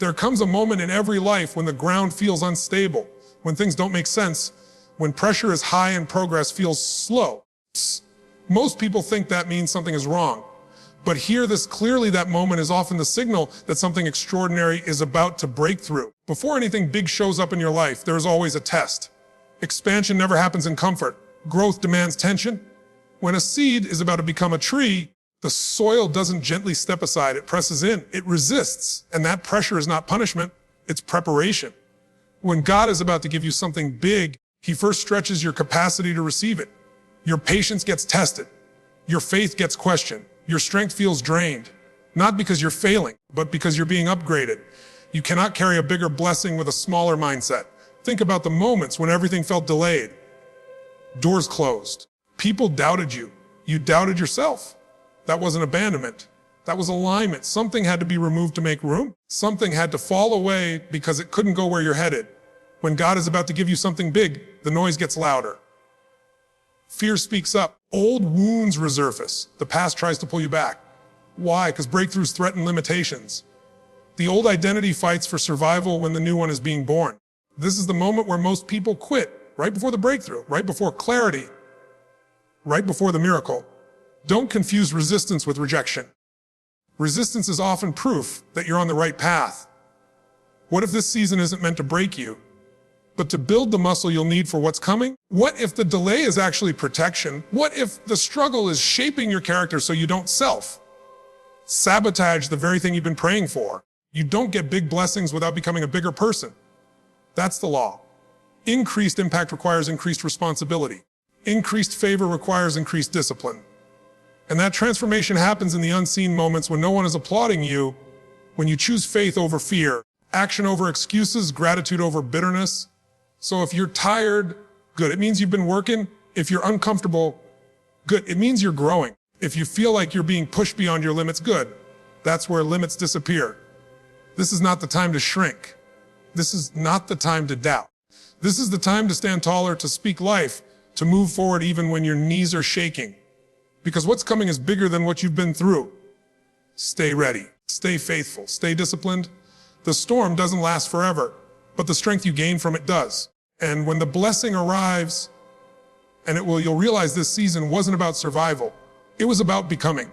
There comes a moment in every life when the ground feels unstable, when things don't make sense, when pressure is high and progress feels slow. Most people think that means something is wrong. But hear this clearly, that moment is often the signal that something extraordinary is about to break through. Before anything big shows up in your life, there is always a test. Expansion never happens in comfort. Growth demands tension. When a seed is about to become a tree, the soil doesn't gently step aside, it presses in, it resists. And that pressure is not punishment, it's preparation. When God is about to give you something big, He first stretches your capacity to receive it. Your patience gets tested. Your faith gets questioned. Your strength feels drained. Not because you're failing, but because you're being upgraded. You cannot carry a bigger blessing with a smaller mindset. Think about the moments when everything felt delayed. Doors closed. People doubted you. You doubted yourself. That wasn't abandonment. That was alignment. Something had to be removed to make room. Something had to fall away because it couldn't go where you're headed. When God is about to give you something big, the noise gets louder. Fear speaks up. Old wounds resurface. The past tries to pull you back. Why? Because breakthroughs threaten limitations. The old identity fights for survival when the new one is being born. This is the moment where most people quit, right before the breakthrough, right before clarity, right before the miracle. Don't confuse resistance with rejection. Resistance is often proof that you're on the right path. What if this season isn't meant to break you, but to build the muscle you'll need for what's coming? What if the delay is actually protection? What if the struggle is shaping your character so you don't sabotage the very thing you've been praying for? You don't get big blessings without becoming a bigger person. That's the law. Increased impact requires increased responsibility. Increased favor requires increased discipline. And that transformation happens in the unseen moments when no one is applauding you, when you choose faith over fear, action over excuses, gratitude over bitterness. So if you're tired, good. It means you've been working. If you're uncomfortable, good. It means you're growing. If you feel like you're being pushed beyond your limits, good. That's where limits disappear. This is not the time to shrink. This is not the time to doubt. This is the time to stand taller, to speak life, to move forward even when your knees are shaking. Because what's coming is bigger than what you've been through. Stay ready. Stay faithful. Stay disciplined. The storm doesn't last forever, but the strength you gain from it does. And when the blessing arrives, you'll realize this season wasn't about survival. It was about becoming.